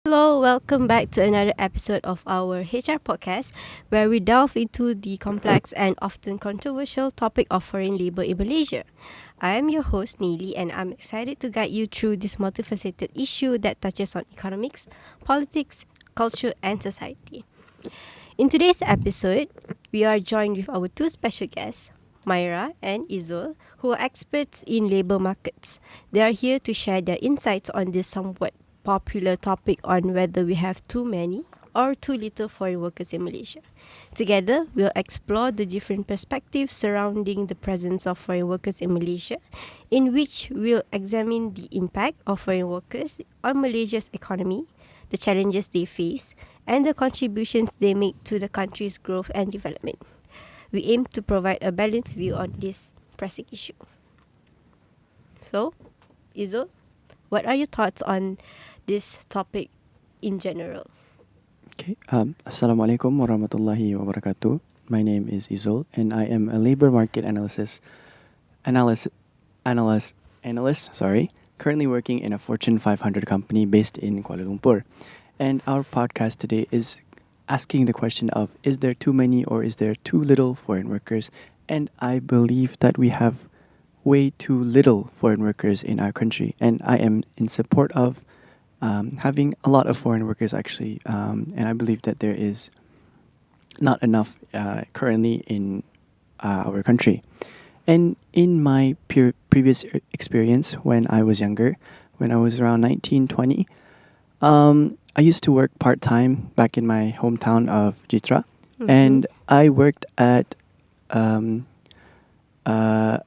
Hello, welcome back to another episode of our HR podcast, where we delve into the complex and often controversial topic of foreign labor in Malaysia. I am your host, Nayli, and I'm excited to guide you through this multifaceted issue that touches on economics, politics, culture, and society. In today's episode, we are joined with our two special guests, Myra and Izzul, who are experts in labor markets. They are here to share their insights on this somewhat popular topic on whether we have too many or too little foreign workers in Malaysia. Together, we'll explore the different perspectives surrounding the presence of foreign workers in Malaysia, in which we'll examine the impact of foreign workers on Malaysia's economy, the challenges they face, and the contributions they make to the country's growth and development. We aim to provide a balanced view on this pressing issue. So, Izzul, what are your thoughts on this topic in general? Okay. Assalamualaikum warahmatullahi wabarakatuh. My name is Izzul, and I am a labor market analyst, analyst. Sorry, currently working in a Fortune 500 company based in Kuala Lumpur. And our podcast today is asking the question of: Is there too many or is there too little foreign workers? And I believe that we have way too little foreign workers in our country, and I am in support of having a lot of foreign workers actually, and I believe that there is not enough currently in our country. And in my previous experience when I was younger, when I was around 19, 20, I used to work part time back in my hometown of Jitra, and I worked at um, a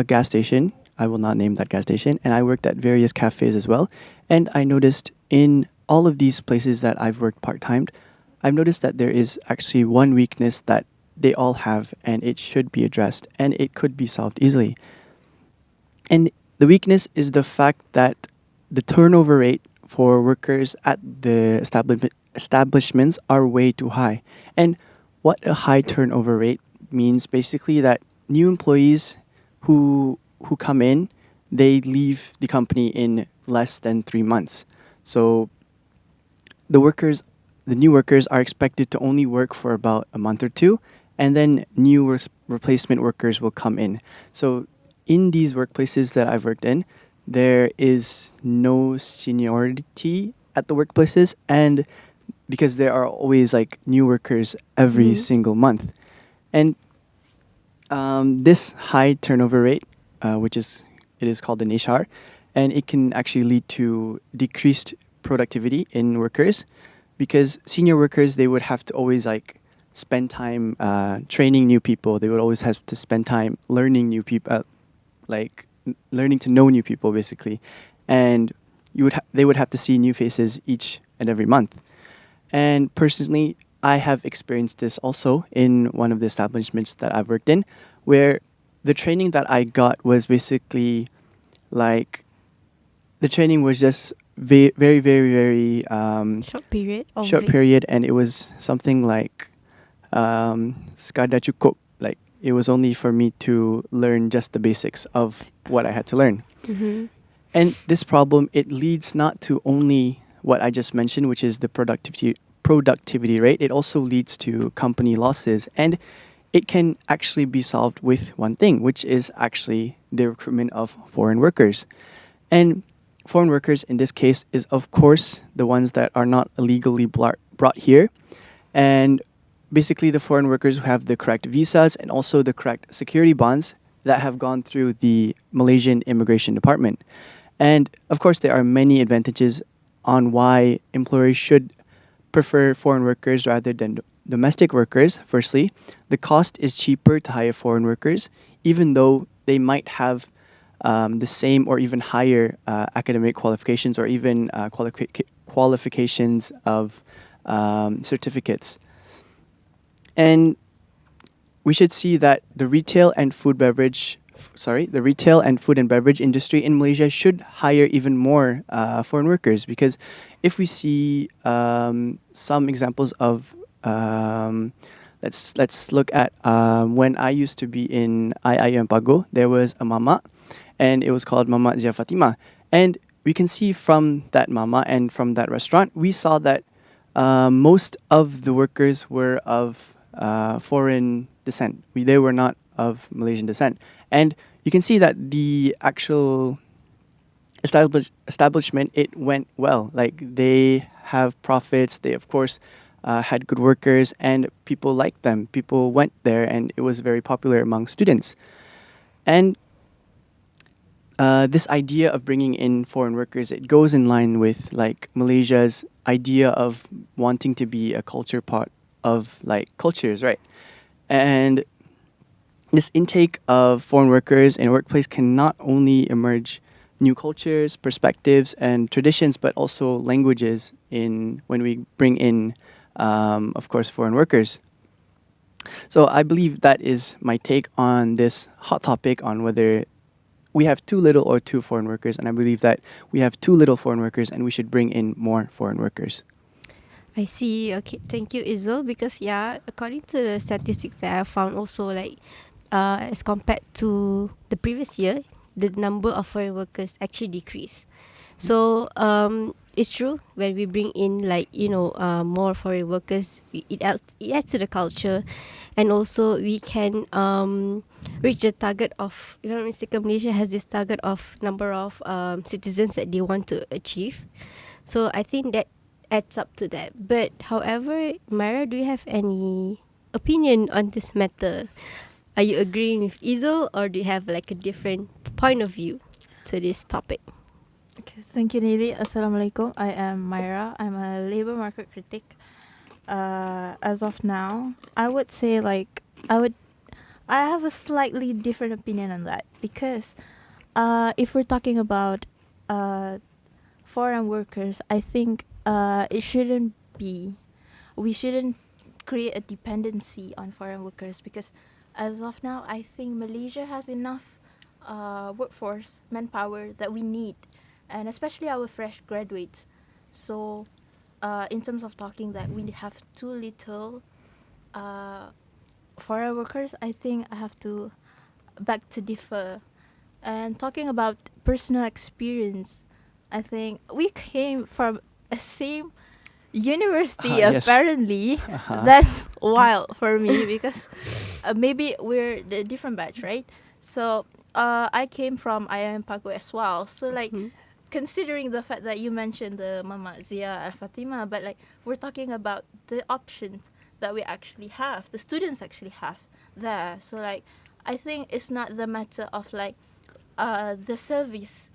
gas station. I will not name that gas station. And I worked at various cafes as well. And I noticed in all of these places that I've worked part time, I've noticed that there is actually one weakness that they all have, and it should be addressed, and it could be solved easily. And the weakness is the fact that the turnover rate for workers at the establishments are way too high. And what a high turnover rate means basically that new employees who come in, they leave the company in less than 3 months. So the workers, the new workers are expected to only work for about a month or two, and then new replacement workers will come in. So in these workplaces that I've worked in, there is no seniority at the workplaces, and because there are always like new workers every single month. And this high turnover rate, which is it is called an HR, and it can actually lead to decreased productivity in workers, because senior workers, they would have to always like spend time training new people. They would always have to spend time learning new people, learning to know new people basically, and they would have to see new faces each and every month. And personally, I have experienced this also in one of the establishments that I've worked in, where the training that I got was basically like the training was just very short period, and it was something like skada cukup. Like it was only for me to learn just the basics of what I had to learn. And this problem, it leads not to only what I just mentioned, which is the productivity rate. It also leads to company losses, and it can actually be solved with one thing, which is actually the recruitment of foreign workers. And foreign workers in this case is, of course, the ones that are not illegally brought here. And basically, the foreign workers who have the correct visas and also the correct security bonds that have gone through the Malaysian Immigration Department. And of course, there are many advantages on why employers should prefer foreign workers rather than domestic workers. Firstly, the cost is cheaper to hire foreign workers, even though they might have the same or even higher academic qualifications, or even qualifications of certificates. And we should see that the retail and food and beverage industry in Malaysia should hire even more foreign workers, because if we see some examples of let's look at when I used to be in IIM Pago, there was a mama, and it was called Mama Zia Fatima. And we can see from that mama and from that restaurant, we saw that most of the workers were of foreign descent. They were not of Malaysian descent. And you can see that the actual establishment, it went well. Like they have profits. They, of course, had good workers and people liked them. People went there and it was very popular among students. And this idea of bringing in foreign workers, it goes in line with like Malaysia's idea of wanting to be a culture part of like cultures, right? And this intake of foreign workers in a workplace can not only emerge new cultures, perspectives, and traditions, but also languages in when we bring in, of course, foreign workers. So I believe that is my take on this hot topic on whether we have too little or too foreign workers, and I believe that we have too little foreign workers, and we should bring in more foreign workers. I see. Okay, thank you, Izzul. Because yeah, according to the statistics that I found, also like, as compared to the previous year, the number of foreign workers actually decreased. So it's true when we bring in like more foreign workers, it adds to the culture, and also we can reach the target of, if I'm not mistaken, Malaysia has this target of number of citizens that they want to achieve. So I think that adds up to that. But however, Myra, do you have any opinion on this matter? Are you agreeing with Izzul, or do you have like a different point of view to this topic? Okay, thank you, Nili. Assalamualaikum. I am Myra. I'm a labor market critic. As of now, I would say I have a slightly different opinion on that, because if we're talking about foreign workers, I think it shouldn't be. We shouldn't create a dependency on foreign workers, because as of now, I think Malaysia has enough workforce, manpower that we need, and especially our fresh graduates. So, in terms of talking that we have too little foreign workers, I think I have to beg to differ. And talking about personal experience, I think we came from a same university Yes. apparently. That's wild for me, because maybe we're the different batch, right? So I came from IIM Pago as well. So like, considering the fact that you mentioned the Mama Zia Al Fatima, but like, we're talking about the options that we actually have, the students actually have there. So like, I think it's not the matter of like the service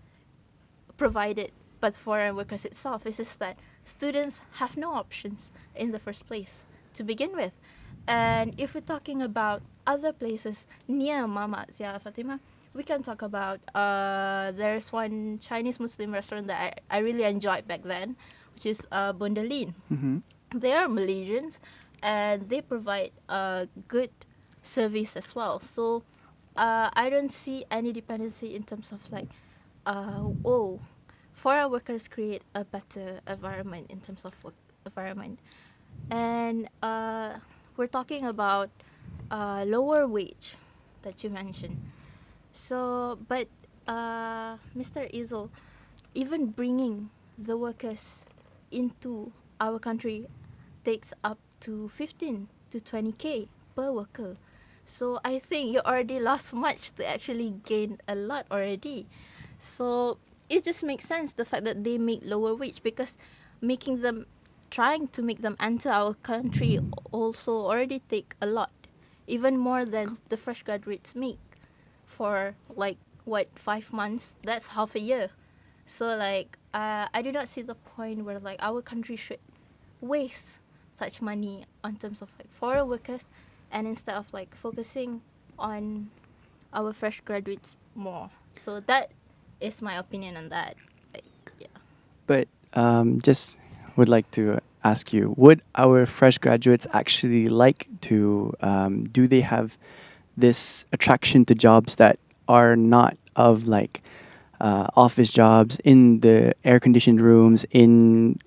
provided by the foreign workers itself. It's just that students have no options in the first place to begin with. And if we're talking about other places near Mama Zia Al Fatima, we can talk about there's one Chinese Muslim restaurant that I really enjoyed back then, which is Bundalin. Mm-hmm. They are Malaysians, and they provide good service as well. So I don't see any dependency in terms of like, foreign workers create a better environment in terms of work environment. And we're talking about lower wage that you mentioned. So, but Mr. Izzul, even bringing the workers into our country takes up to 15 to 20k per worker. So I think you already lost much to actually gain a lot already. So it just makes sense, the fact that they make lower wage, because trying to make them enter our country also already take a lot, even more than the fresh graduates make for like 5 months. That's half a year. So like I do not see the point where like our country should waste such money on terms of like foreign workers, and instead of like focusing on our fresh graduates more. So that is my opinion on that. Like, yeah. But just would like to ask you, would our fresh graduates actually like to, do they have this attraction to jobs that are not of like office jobs in the air conditioned rooms, in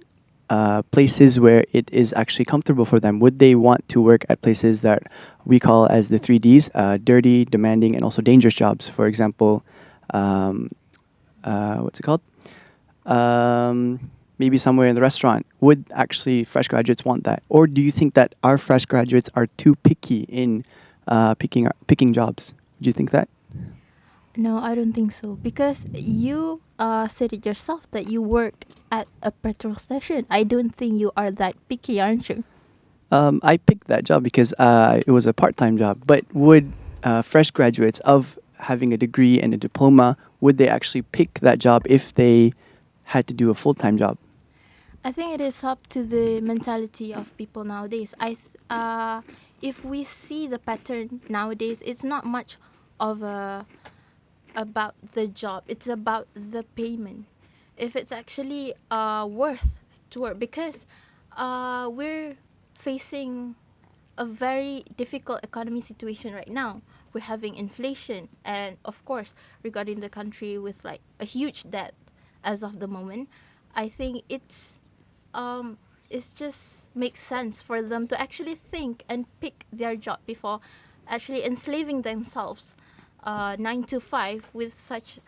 places where it is actually comfortable for them? Would they want to work at places that we call as the 3Ds, dirty, demanding, and also dangerous jobs? For example, what's it called? maybe somewhere in the restaurant. Would actually fresh graduates want that, or do you think that our fresh graduates are too picky in picking jobs? Do you think that? No, I don't think so. Because you said it yourself that you work at a petrol station. I don't think you are that picky, aren't you? I picked that job because it was a part-time job. But would fresh graduates of having a degree and a diploma, would they actually pick that job if they had to do a full-time job? I think it is up to the mentality of people nowadays. If we see the pattern nowadays, it's not much of a about the job. It's about the payment. If it's actually worth to work, because we're facing a very difficult economy situation right now. We're having inflation, and of course, regarding the country with like a huge debt as of the moment, I think it's just makes sense for them to actually think and pick their job before actually enslaving themselves 9 to 5 with such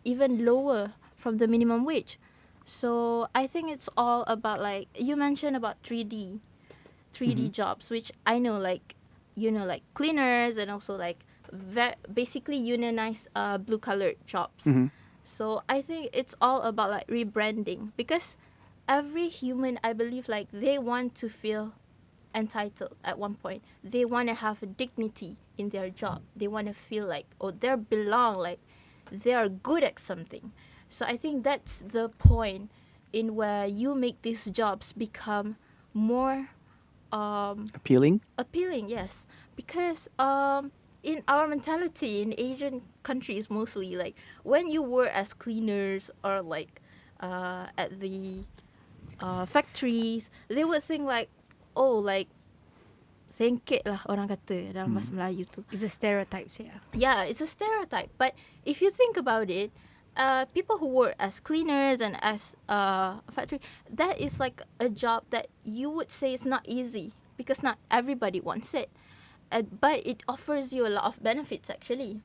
even lower from the minimum wage. So I think it's all about, like you mentioned, about 3D Mhm. jobs, which I know, like, like cleaners, and also like basically unionized blue collar jobs. Mhm. So I think it's all about like rebranding, because every human, I believe, like they want to feel entitled at one point. They want to have a dignity in their job. They want to feel like, oh, they belong, like they are good at something. So I think that's the point in where you make these jobs become more Appealing. appealing. Yes, because in our mentality in Asian countries mostly, like when you work as cleaners or like at the factories, they would think like, oh, like sengket lah orang kata dalam bahasa Mm. Melayu tu. It's the stereotypes, yeah. Yeah, it's a stereotype. But if you think about it, people who work as cleaners and as factory, that is like a job that you would say is not easy, because not everybody wants it. But it offers you a lot of benefits actually.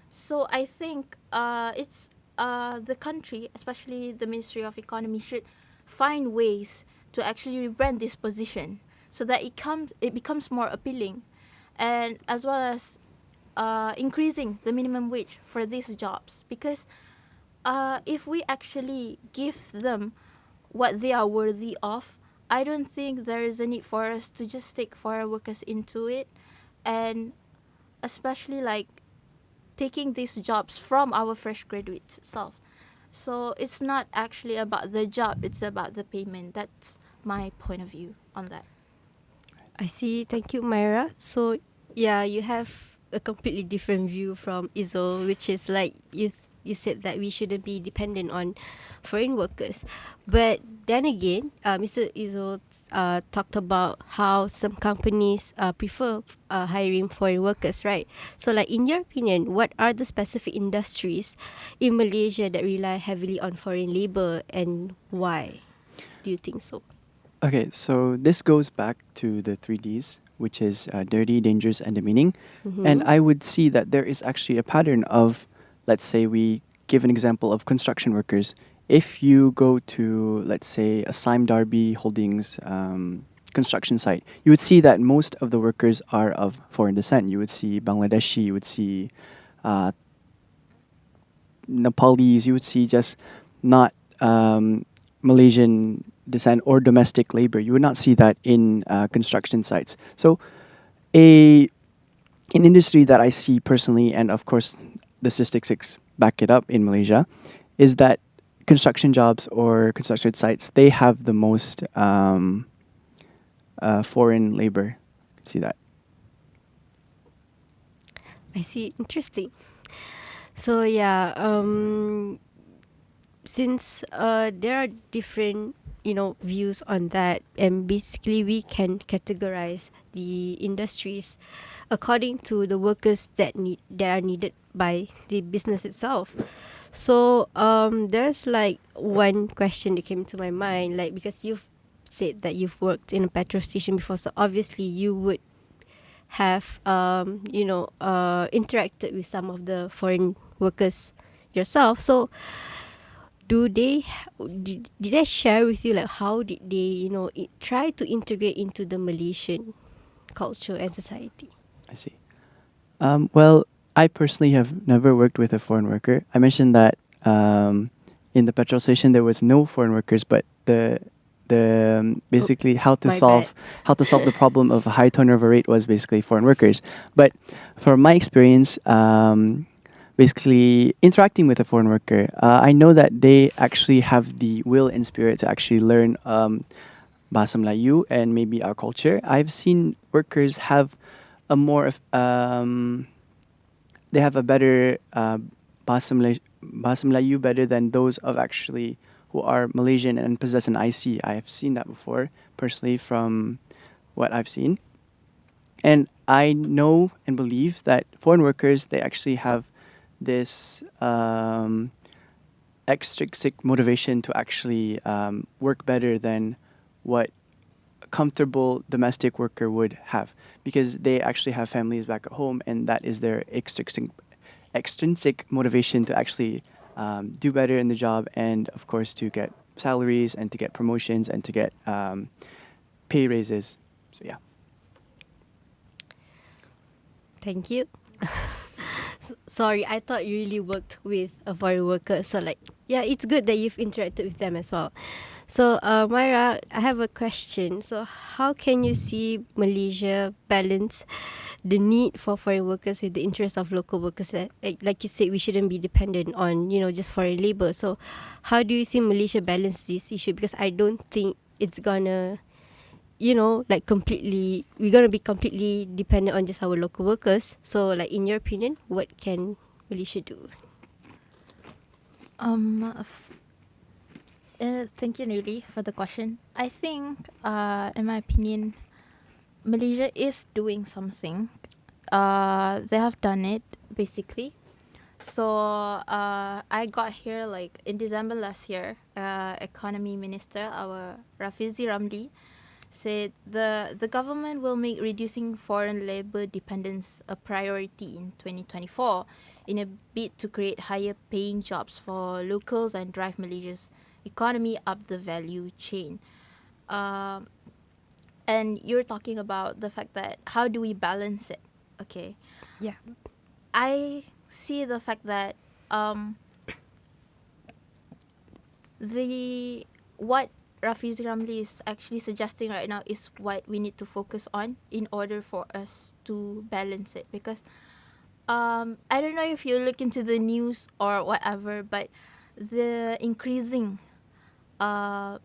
So I think it's the country, especially the Ministry of Economy, should find ways to actually rebrand this position so that it becomes more appealing, and as well as increasing the minimum wage for these jobs. Because if we actually give them what they are worthy of, I don't think there is a need for us to just take foreign workers into it, and especially like taking these jobs from our fresh graduates itself. So it's not actually about the job, it's about the payment. That's my point of view on that. I see. Thank you, Myra. So, yeah, you have a completely different view from Izzul, which is like you said that we shouldn't be dependent on foreign workers. But then again, Mr. Izzul talked about how some companies prefer hiring foreign workers, right? So, like in your opinion, what are the specific industries in Malaysia that rely heavily on foreign labor, and why do you think so? Okay, so this goes back to the 3Ds, which is dirty, dangerous, and demeaning. And Mm-hmm. I would see that there is actually a pattern of, let's say, we give an example of construction workers. If you go to, let's say, a Sime Darby Holdings construction site, you would see that most of the workers are of foreign descent. You would see Bangladeshi, you would see uh, Nepalese, you would see just not Malaysian descent or domestic labor. You would not see that in construction sites. So, a an industry that I see personally, and of course, the statistics back it up in Malaysia, is that construction jobs or construction sites, they have the most foreign labor. See that? I see. Interesting. So yeah, since there are different views on that, and basically we can categorize the industries according to the workers that are needed by the business itself. So there's like one question that came to my mind, like because you've said that you've worked in a petrol station before, so obviously you would have interacted with some of the foreign workers yourself. So did I share with you like how did they try to integrate into the Malaysian culture and society? I see. Well, I personally have never worked with a foreign worker. I mentioned that in the petrol station there was no foreign workers, but Oops, basically my bad. how to solve the problem of a high turnover rate was basically foreign workers. But from my experience, basically interacting with a foreign worker, I know that they actually have the will and spirit to actually learn Bahasa Melayu and maybe our culture. I've seen workers have a more they have a better Bahasa Melayu better than those of actually who are Malaysian and possess an IC. I have seen that before personally from what I've seen. And I know and believe that foreign workers, they actually have this extrinsic motivation to actually work better than what a comfortable domestic worker would have, because they actually have families back at home, and that is their extrinsic motivation to actually do better in the job, and of course to get salaries and to get promotions and to get pay raises. So yeah. Thank you. Sorry, I thought you really worked with a foreign worker. So like, yeah, it's good that you've interacted with them as well. So, Myra, I have a question. So, how can you see Malaysia balance the need for foreign workers with the interest of local workers? Like you said, we shouldn't be dependent on just foreign labor. So, how do you see Malaysia balance this issue? Because I don't think it's gonna like completely we're gonna be completely dependent on just our local workers. So like in your opinion, what can Malaysia do? Um, f- Thank you, Nayli, for the question. I think, in my opinion, Malaysia is doing something. They have done it basically. So I got here like in December last year. Economy Minister, our Rafizi Ramli, said the government will make reducing foreign labor dependence a priority in 2024 in a bid to create higher paying jobs for locals and drive Malaysia's economy up the value chain. Um, and you're talking about the fact that how do we balance it? Okay, Yeah. I see the fact that um, the what Rafiz Ramli is actually suggesting right now is what we need to focus on in order for us to balance it. Because I don't know if you look into the news or whatever, but the increasing uh,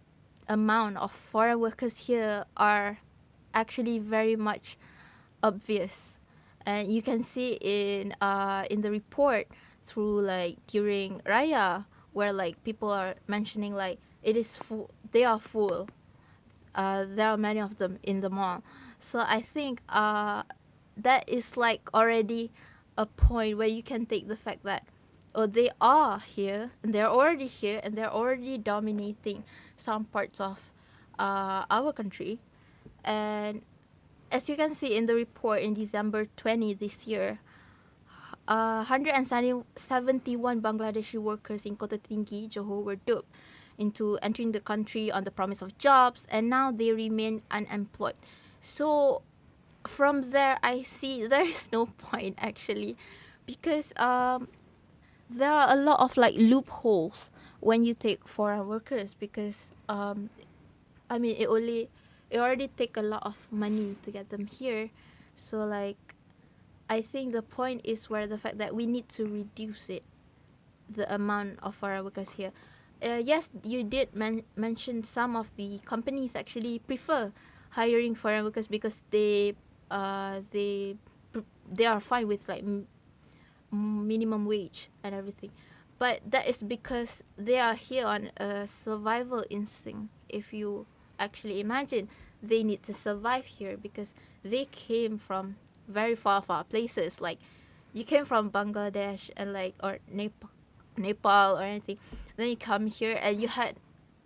amount of foreign workers here are actually very much obvious, and you can see in the report through like during Raya, where like people are mentioning like it is full, they are full. There are many of them in the mall, so I think that is like already a point where you can take the fact that oh, they are here and they're already here and they're already dominating some parts of our country. And as you can see in the report in December 20 this year, 171 Bangladeshi workers in Kota Tinggi, Johor, were duped into entering the country on the promise of jobs, and now they remain unemployed. So from there, I see there is no point actually, because there are a lot of like loopholes when you take foreign workers, because I mean it already take a lot of money to get them here. So like I think the point is where the fact that we need to reduce it, the amount of foreign workers here. Yes, you did mention some of the companies actually prefer hiring foreign workers because uh, they they are fine with like minimum wage and everything. But that is because they are here on a survival instinct. If you actually imagine, they need to survive here because they came from very far places. Like you came from Bangladesh and like or Nepal or anything. Then you come here and you had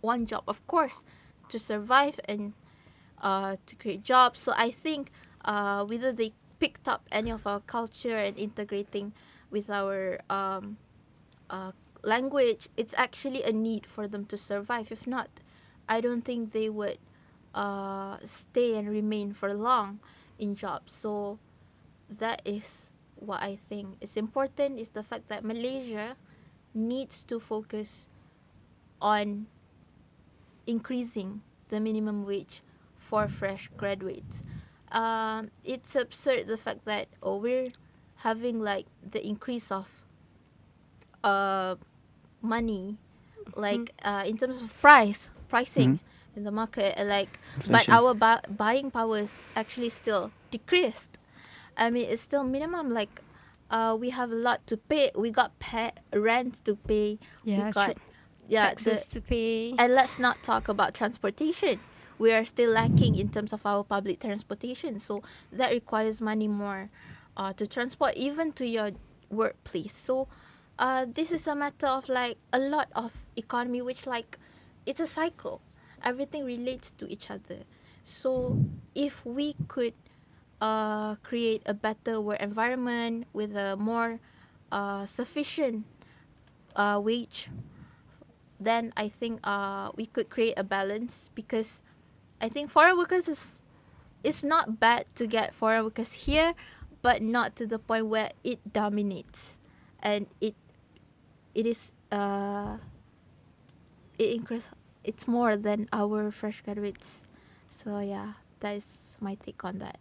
one job, of course, to survive and to create jobs. So I think whether they picked up any of our culture and integrating with our language, it's actually a need for them to survive. If not, I don't think they would stay and remain for long in jobs. So that is what I think is important, is the fact that Malaysia needs to focus on increasing the minimum wage for fresh graduates. It's absurd the fact that we're having like the increase of uh, money, like in terms of pricing in the market, but Inflation. our buying power is actually still decreased. I mean, it's still minimum. Like, we have a lot to pay. We got rent to pay. Yeah, We got true. yeah Taxes to pay. and let's not talk about transportation. We are still lacking in terms of our public transportation. So that requires money more to transport even to your workplace. So this is a matter of like a lot of economy, which like it's a cycle. Everything relates to each other. So if we could create a better work environment with a more sufficient wage, then I think we could create a balance, because I think foreign workers is it's not bad to get foreign workers here, but not to the point where it dominates, and it is it increase it's more than our fresh graduates. So yeah, that is my take on that.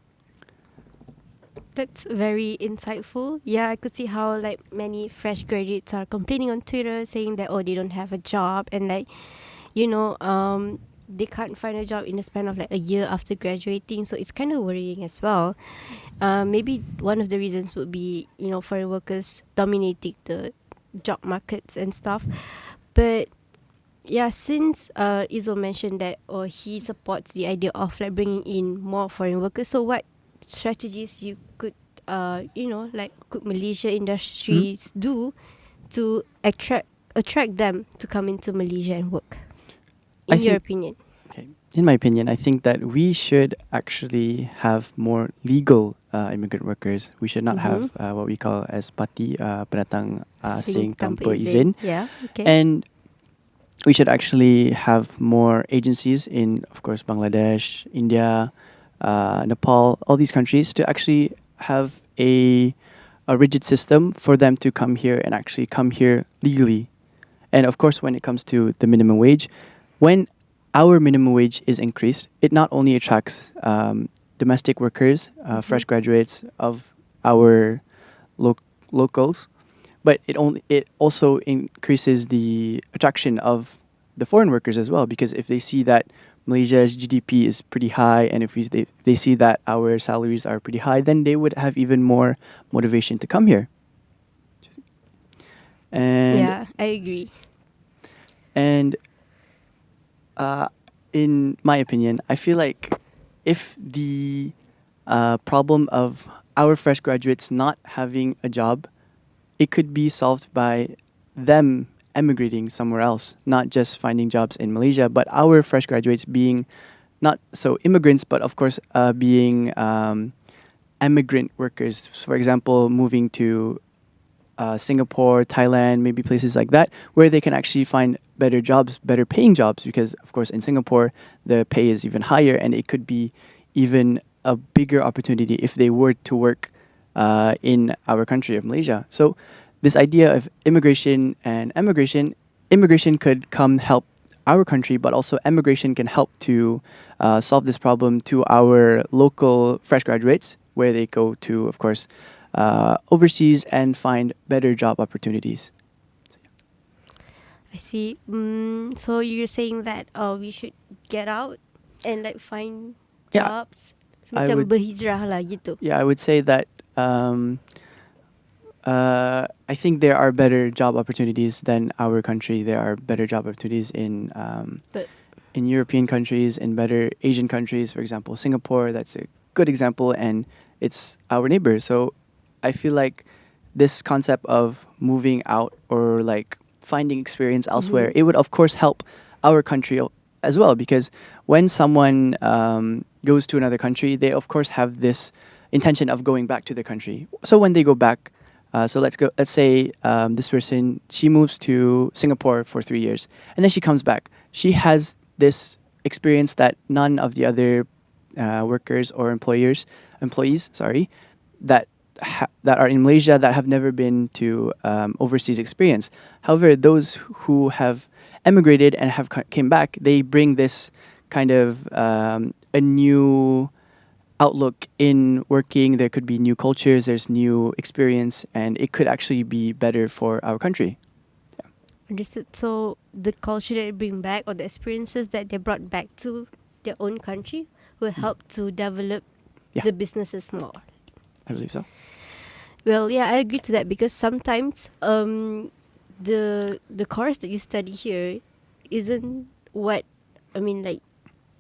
That's very insightful. Yeah, I could see how like many fresh graduates are complaining on Twitter saying that they don't have a job, and like you know they can't find a job in the span of like a year after graduating. So it's kind of worrying as well. Maybe one of the reasons would be foreign workers dominating the job markets and stuff. But yeah, since Izzul mentioned that or he supports the idea of like bringing in more foreign workers, so what strategies you could like could Malaysia Mhm. industries do to attract them to come into Malaysia and work, I in your think, opinion? okay, in my opinion, I think that we should actually have more legal immigrant workers. We should not Mm-hmm. have what we call as pati pendatang Asing asing tanpa tanpa izin. izin. Yeah, okay. And we should actually have more agencies in, of course, Bangladesh, India, Nepal, all these countries to actually have a rigid system for them to come here and actually come here legally. And of course, when it comes to the minimum wage, when our minimum wage is increased, it not only attracts domestic workers, Mm-hmm. fresh graduates of our locals, but it also increases the attraction of the foreign workers as well, because if they see that Malaysia's GDP is pretty high, and if they see that our salaries are pretty high, then they would have even more motivation to come here. And Yeah, I agree. and uh, in my opinion, I feel like if the problem of our fresh graduates not having a job, it could be solved by them emigrating somewhere else, not just finding jobs in Malaysia, but our fresh graduates being not so immigrants, but of course being emigrant workers. For example, moving to Singapore, Thailand, maybe places like that, where they can actually find better jobs, better paying jobs, because of course in Singapore the pay is even higher, and it could be even a bigger opportunity if they were to work in our country of Malaysia. So this idea of immigration and emigration, immigration could come help our country, but also emigration can help to solve this problem to our local fresh graduates, where they go to, of course, overseas and find better job opportunities. I see. So you're saying that we should get out and like find Yeah, jobs, I macam would. berhijrah lah gitu. Yeah, I would say that. I think there are better job opportunities than our country. There are better job opportunities But in European countries, in better Asian countries. For example, Singapore. That's a good example, and it's our neighbor. So I feel like this concept of moving out or like finding experience elsewhere, mm-hmm. it would of course help our country as well, because when someone goes to another country, they of course have this intention of going back to their country. So when they go back, So let's go. Let's say this person, she moves to Singapore for 3 years, and then she comes back. She has this experience that none of the other workers or employees, sorry, that that are in Malaysia that have never been to overseas experience. However, those who have emigrated and have came back, they bring this kind of a new outlook in working. There could be new cultures, there's new experience, and it could actually be better for our country. Understood. So the culture that they bring back or the experiences that they brought back to their own country will help to develop Yeah. the businesses more. I believe so. Well, yeah, I agree to that because sometimes the course that you study here isn't what I mean. Like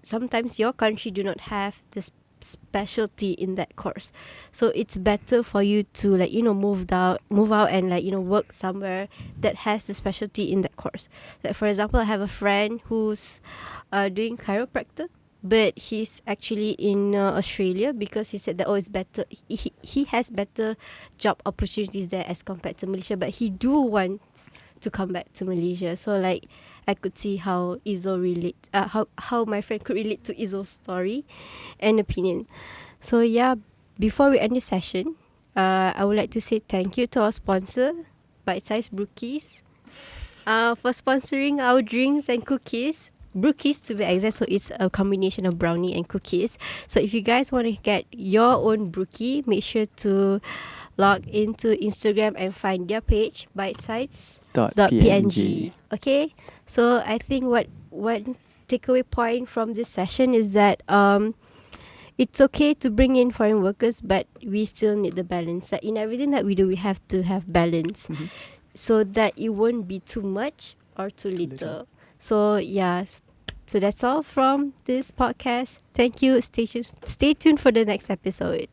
sometimes your country do not have the specialty in that course, so it's better for you to like move out and like work somewhere that has the specialty in that course. Like for example, I have a friend who's doing chiropractor, but he's actually in Australia because he said that it's better. He has better job opportunities there as compared to Malaysia, but he do wants to come back to Malaysia. So like I could see how how my friend could relate to Izzul's story and opinion. So yeah, before we end the session, I would like to say thank you to our sponsor, Bite Size Brookies, for sponsoring our drinks and cookies. Brookies to be exact, so it's a combination of brownie and cookies. So if you guys want to get your own brookie, make sure to log into Instagram and find their page, bitesize.png. Okay, so I think one takeaway point from this session is that it's okay to bring in foreign workers, but we still need the balance. Like in everything that we do, we have to have balance, so that it won't be too much or too little. So yeah, so that's all from this podcast. Thank you. Stay tuned for the next episode.